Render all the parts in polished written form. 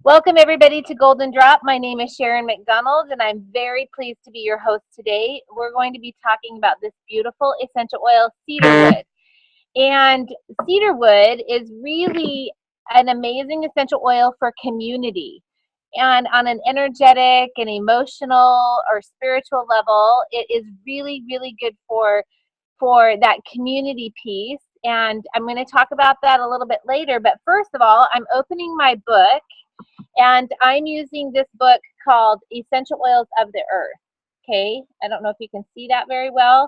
Welcome everybody to Golden Drop. My name is Sharon McDonald and I'm very pleased to be your host today. We're going to be talking about this beautiful essential oil, cedarwood. And cedarwood is really an amazing essential oil for community. And on an energetic and emotional or spiritual level, it is really, really good for that community piece. And I'm going to talk about that a little bit later. But first of all, I'm opening my book and I'm using this book called Essential Oils of the Earth. Okay, I don't know if you can see that very well.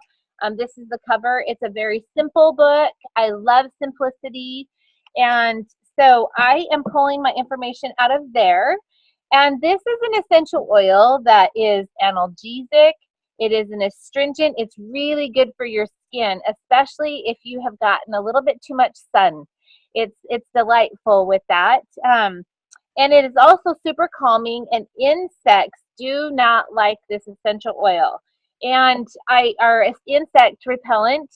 This is the cover. It's a very simple book. I love simplicity. And so I am pulling my information out of there. And this is an essential oil that is analgesic. It is an astringent. It's really good for your skin, especially if you have gotten a little bit too much sun. It's delightful with that. And it is also super calming, and insects do not like this essential oil. And our insect repellent,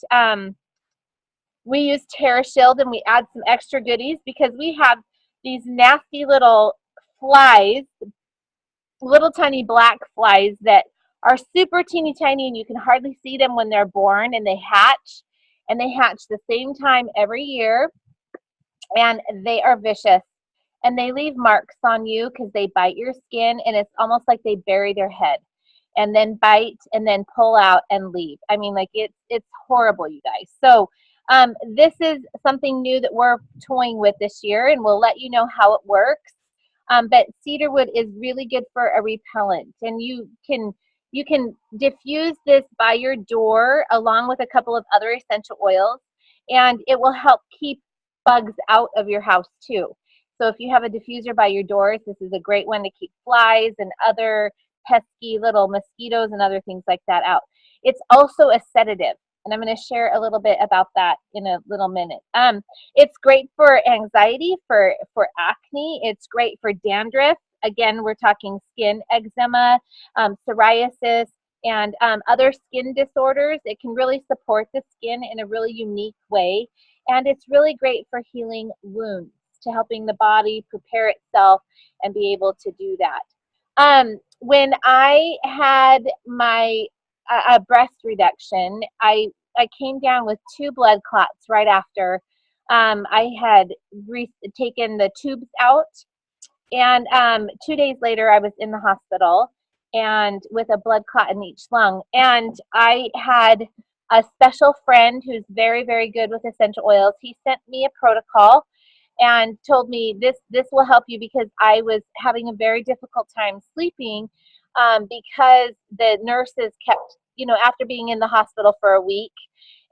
we use Terra Shield and we add some extra goodies because we have these nasty little flies, little tiny black flies that are super teeny tiny and you can hardly see them when they're born, and they hatch the same time every year, and they are vicious. And they leave marks on you because they bite your skin, and it's almost like they bury their head and then bite and then pull out and leave. I mean, like it's horrible, you guys. So this is something new that we're toying with this year, and we'll let you know how it works. But cedarwood is really good for a repellent, and you can diffuse this by your door along with a couple of other essential oils, and it will help keep bugs out of your house too. So if you have a diffuser by your doors, this is a great one to keep flies and other pesky little mosquitoes and other things like that out. It's also a sedative, and I'm going to share a little bit about that in a little minute. It's great for anxiety, for acne. It's great for dandruff. Again, we're talking skin eczema, psoriasis, and other skin disorders. It can really support the skin in a really unique way, and it's really great for healing wounds, to helping the body prepare itself and be able to do that. When I had my breast reduction, I came down with 2 blood clots right after. I had taken the tubes out, and 2 days later I was in the hospital and with a blood clot in each lung. And I had a special friend who's very, very good with essential oils. He sent me a protocol and told me this will help you, because I was having a very difficult time sleeping, because the nurses kept, after being in the hospital for a week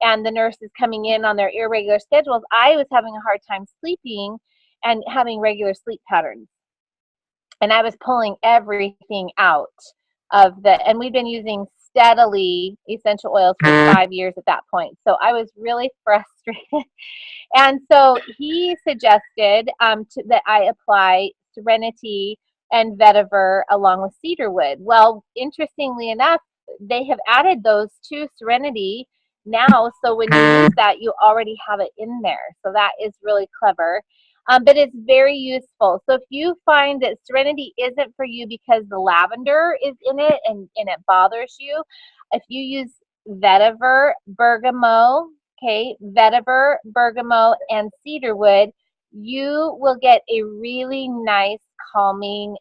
and the nurses coming in on their irregular schedules, I was having a hard time sleeping and having regular sleep patterns. And I was pulling everything out and we'd been using steadily essential oils for 5 years at that point. So I was really frustrated. And so he suggested that I apply Serenity and Vetiver along with cedarwood. Well, interestingly enough, they have added those to Serenity now. So when you use that, you already have it in there. So that is really clever. But it's very useful. So if you find that Serenity isn't for you because the lavender is in it and it bothers you, if you use vetiver, bergamot, vetiver, bergamot, and cedarwood, you will get a really nice calming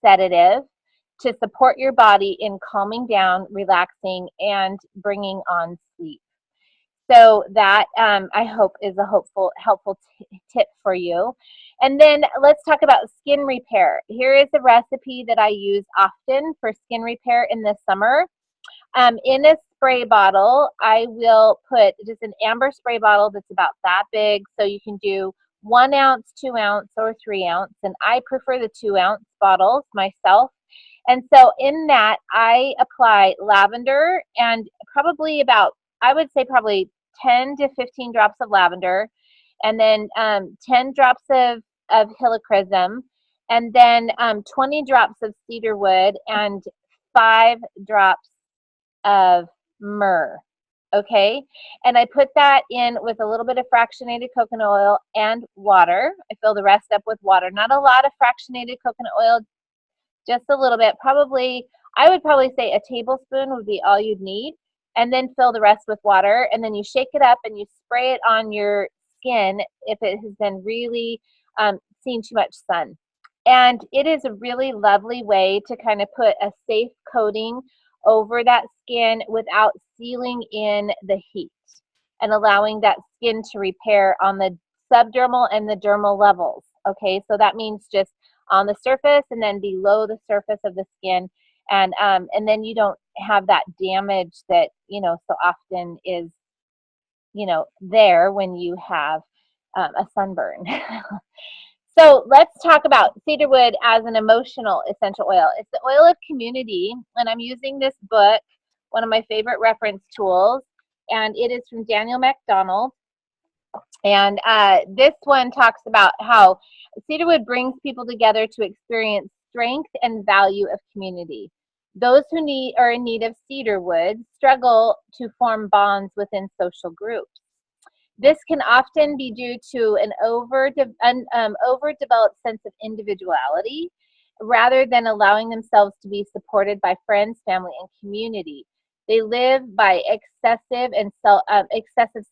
sedative to support your body in calming down, relaxing, and bringing on sleep. So that I hope is a helpful tip for you. And then let's talk about skin repair. Here is a recipe that I use often for skin repair in the summer. In a spray bottle, I will put just an amber spray bottle that's about that big. So you can do 1 ounce, 2 ounce, or 3 ounce. And I prefer the 2 ounce bottles myself. And so in that, I apply lavender and probably I would say probably 10 to 15 drops of lavender, and then 10 drops of helichrysum, and then 20 drops of cedarwood, and 5 drops of myrrh. Okay, and I put that in with a little bit of fractionated coconut oil and water. I fill the rest up with water. Not a lot of fractionated coconut oil, just a little bit. Probably, I would probably say a tablespoon would be all you'd need, and then fill the rest with water, and then you shake it up and you spray it on your skin if it has been really seen too much sun. And it is a really lovely way to kind of put a safe coating over that skin without sealing in the heat and allowing that skin to repair on the subdermal and the dermal levels. Okay, so that means just on the surface and then below the surface of the skin, and then you don't have that damage that so often is there when you have a sunburn. So let's talk about cedarwood as an emotional essential oil. It's the oil of community, and I'm using this book, one of my favorite reference tools, and it is from Daniel MacDonald. And this one talks about how cedarwood brings people together to experience strength and value of community. Those who are in need of cedarwood struggle to form bonds within social groups. This can often be due to an overdeveloped sense of individuality rather than allowing themselves to be supported by friends, family, and community. They live by excessive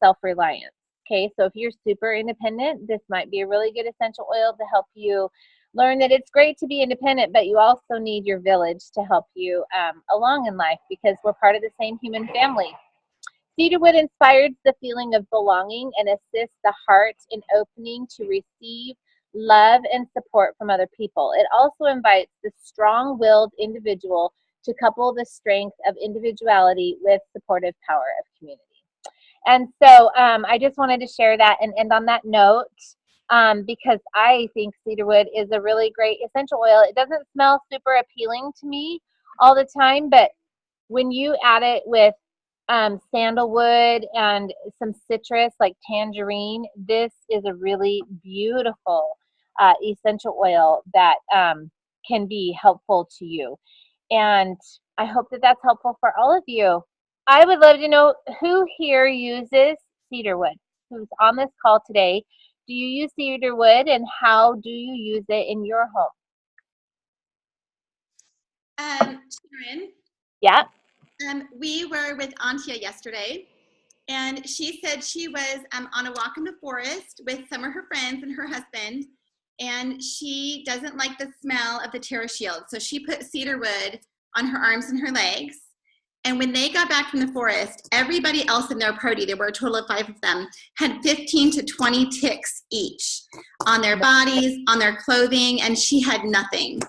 self-reliance. Okay, so if you're super independent, this might be a really good essential oil to help you learn that it's great to be independent, but you also need your village to help you along in life because we're part of the same human family. Cedarwood inspires the feeling of belonging and assists the heart in opening to receive love and support from other people. It also invites the strong-willed individual to couple the strength of individuality with supportive power of community. And so I just wanted to share that and end on that note because I think cedarwood is a really great essential oil. It doesn't smell super appealing to me all the time, but when you add it with sandalwood and some citrus like tangerine, this is a really beautiful essential oil that can be helpful to you. And I hope that that's helpful for all of you. I would love to know who here uses cedarwood, who's on this call today. Do you use cedarwood, and how do you use it in your home? Sharon, Yeah. we were with Antia yesterday, and she said she was on a walk in the forest with some of her friends and her husband, and she doesn't like the smell of the Terra Shield, so she put cedarwood on her arms and her legs. And when they got back from the forest, everybody else in their party, there were a total of 5 of them, had 15 to 20 ticks each on their bodies, on their clothing, and she had nothing.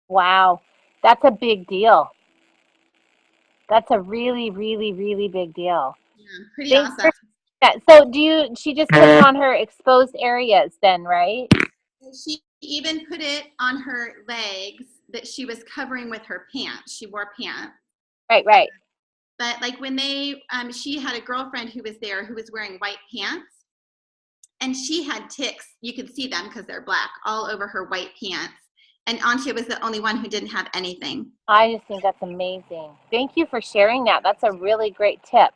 Wow, that's a big deal. That's a really, really, really big deal. Yeah, pretty Thanks awesome. So she just put it on her exposed areas then, right? She even put it on her legs that she was covering with her pants. She wore pants. Right. But like when she had a girlfriend who was there who was wearing white pants, and she had ticks. You could see them because they're black all over her white pants. And Antia was the only one who didn't have anything. I just think that's amazing. Thank you for sharing that. That's a really great tip.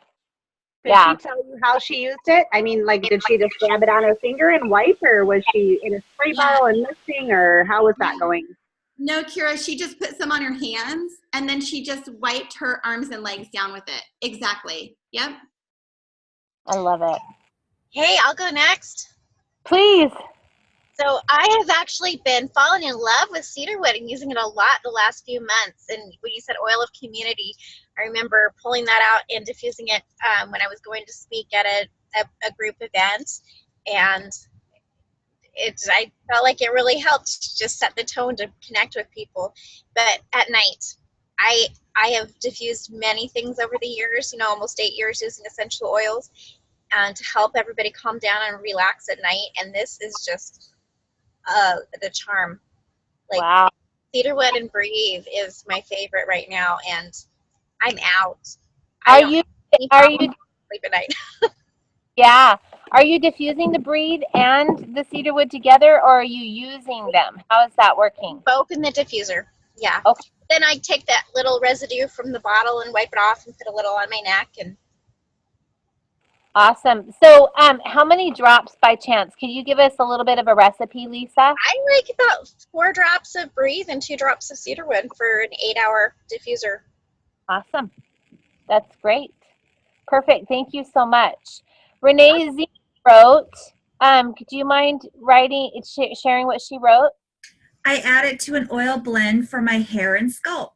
Did she tell you how she used it? I mean, like, did she just dab it on her finger and wipe, or was she in a spray bottle and mixing, or how was that going? No, Kira, she just put some on her hands, and then she just wiped her arms and legs down with it. Exactly. Yep. I love it. Hey, I'll go next. Please. So I have actually been falling in love with cedarwood and using it a lot the last few months. And when you said oil of community, I remember pulling that out and diffusing it when I was going to speak at a group event. And I felt like it really helped to just set the tone to connect with people. But at night, I have diffused many things over the years, almost 8 years using essential oils, and to help everybody calm down and relax at night. And this is just the charm. Like, wow. Cedarwood and Breathe is my favorite right now, and I'm out. Are you sleep at night? Yeah. Are you diffusing the Breathe and the cedarwood together, or are you using them? How is that working? Both in the diffuser. Yeah. Okay. Then I take that little residue from the bottle and wipe it off and put a little on my neck, and Awesome. So, how many drops by chance? Can you give us a little bit of a recipe, Lisa? I like about 4 drops of Breathe and 2 drops of cedarwood for an 8-hour diffuser. Awesome. That's great. Perfect. Thank you so much. Renee Z wrote, do you mind sharing what she wrote? I add it to an oil blend for my hair and scalp.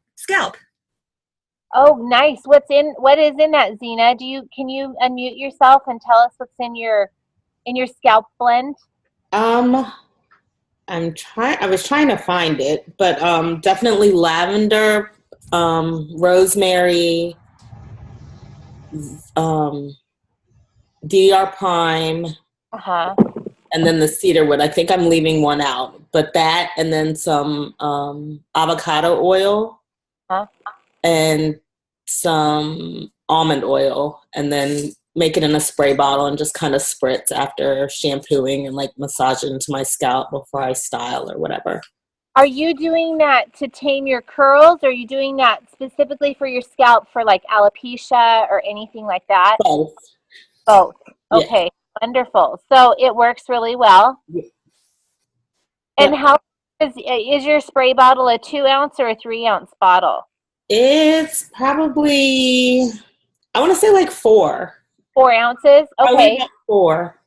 Oh, nice. What is in that, Zena? Can you unmute yourself and tell us what's in your scalp blend? I was trying to find it, but definitely lavender, rosemary, DR pine, and then the cedarwood. I think I'm leaving one out, but that, and then some avocado oil, and some almond oil, and then make it in a spray bottle and just kind of spritz after shampooing and like massage it into my scalp before I style or whatever. Are you doing that to tame your curls, or are you doing that specifically for your scalp for like alopecia or anything like that? Both. Both. Okay, yeah. Wonderful. So it works really well. Yeah. And how is your spray bottle a 2-ounce or a 3-ounce bottle? It's probably, I want to say like 4. 4 ounces? Okay. 4.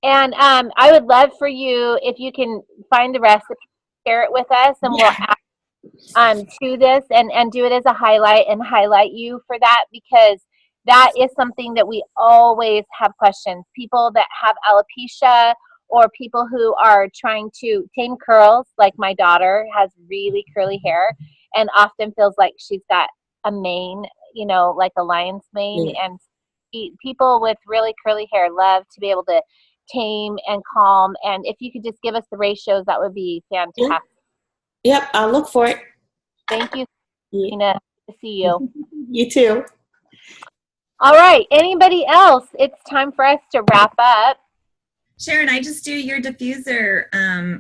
And I would love for you, if you can find the recipe, share it with us, and we'll add to this and do it as a highlight and highlight you for that, because that is something that we always have questions. People that have alopecia or people who are trying to tame curls, like my daughter has really curly hair and often feels like she's got a mane, like a lion's mane. Yeah. And people with really curly hair love to be able to tame and calm. And if you could just give us the ratios, that would be fantastic. Yep, I'll look for it. Thank you, Tina. Good to see you. You too. All right. Anybody else? It's time for us to wrap up. Sharon, I just do your diffuser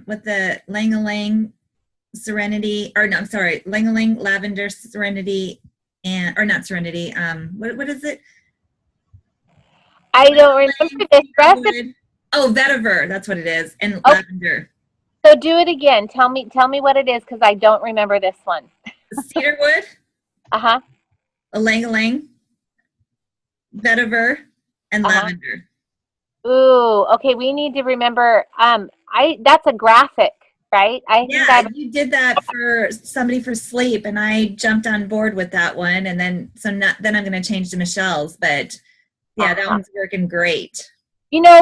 with the Lang-a-Lang Serenity, or no, I'm sorry, Lang-a-Lang Lavender Serenity, or not Serenity. What is it? I don't remember this recipe. Oh, vetiver, that's what it is, and lavender. So do it again. Tell me what it is, because I don't remember this one. Cedarwood. A Lang-a-Lang, vetiver, and lavender. Ooh, okay. We need to remember. That's a graphic, right? You did that for somebody for sleep, and I jumped on board with that one, and then then I'm going to change to Michelle's, but yeah, that one's working great.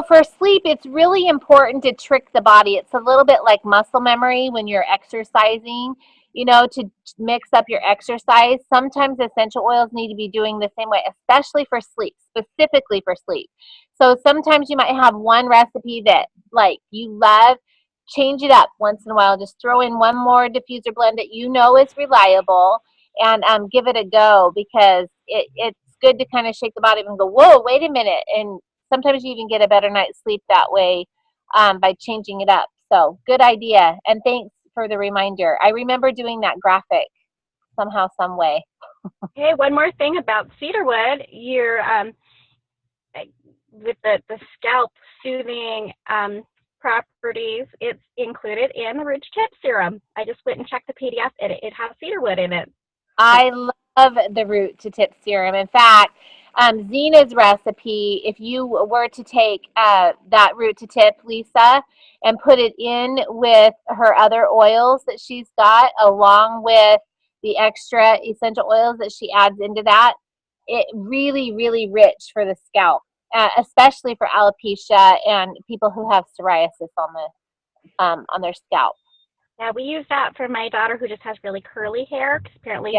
For sleep, it's really important to trick the body. It's a little bit like muscle memory when you're exercising, to mix up your exercise. Sometimes essential oils need to be doing the same way, especially for sleep, specifically for sleep. So sometimes you might have one recipe that like you love, change it up once in a while. Just throw in one more diffuser blend that is reliable, and give it a go, because it's good to kind of shake the body and go, whoa, wait a minute. And sometimes you even get a better night's sleep that way by changing it up. So good idea. And thanks for the reminder. I remember doing that graphic somehow, some way. Okay, one more thing about cedarwood. You're with the scalp soothing properties, it's included in the root to tip serum. I just went and checked the PDF, and it has cedarwood in it. I love the root to tip serum. In fact, Zena's recipe, if you were to take that root to tip, Lisa, and put it in with her other oils that she's got, along with the extra essential oils that she adds into that, it really, really rich for the scalp, especially for alopecia and people who have psoriasis on their scalp. Yeah, we use that for my daughter who just has really curly hair, because apparently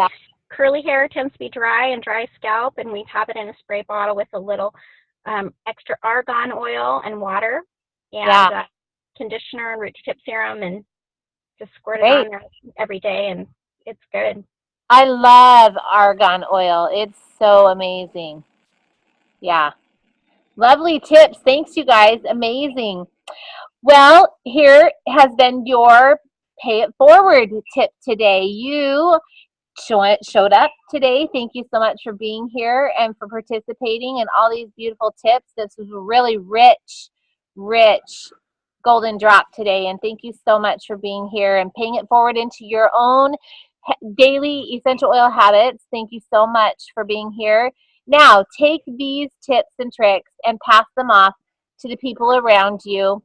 curly hair tends to be dry and dry scalp, and we have it in a spray bottle with a little extra argan oil and water and conditioner and root to tip serum, and just squirt it on there every day, and it's good. I love argan oil. It's so amazing. Yeah. Lovely tips. Thanks, you guys. Amazing. Well, here has been your Pay It Forward tip today. You showed up today. Thank you so much for being here and for participating and all these beautiful tips. This was a really rich golden drop today, and thank you so much for being here and paying it forward into your own daily essential oil habits. Thank you so much for being here. Now take these tips and tricks and pass them off to the people around you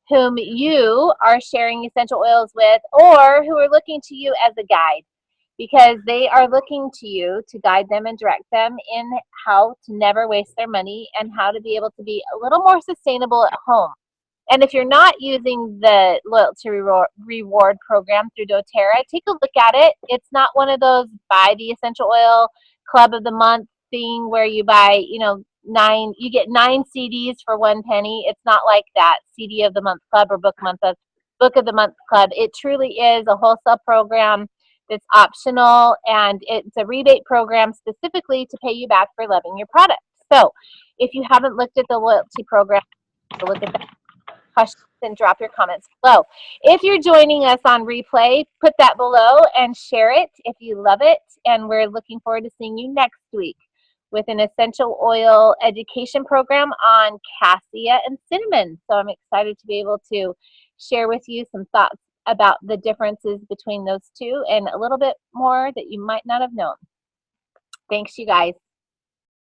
whom you are sharing essential oils with, or who are looking to you as a guide, because they are looking to you to guide them and direct them in how to never waste their money and how to be able to be a little more sustainable at home. And if you're not using the loyalty reward program through doTERRA, take a look at it. It's not one of those buy the essential oil club of the month thing where you buy, you get 9 CDs for 1 penny. It's not like that CD of the month club or book of the month club. It truly is a wholesale program that's optional, and it's a rebate program specifically to pay you back for loving your product. So if you haven't looked at the loyalty program, look at that. Questions and drop your comments below. If you're joining us on replay, put that below and share it if you love it. And we're looking forward to seeing you next week with an essential oil education program on cassia and cinnamon. So I'm excited to be able to share with you some thoughts about the differences between those two and a little bit more that you might not have known. Thanks, you guys.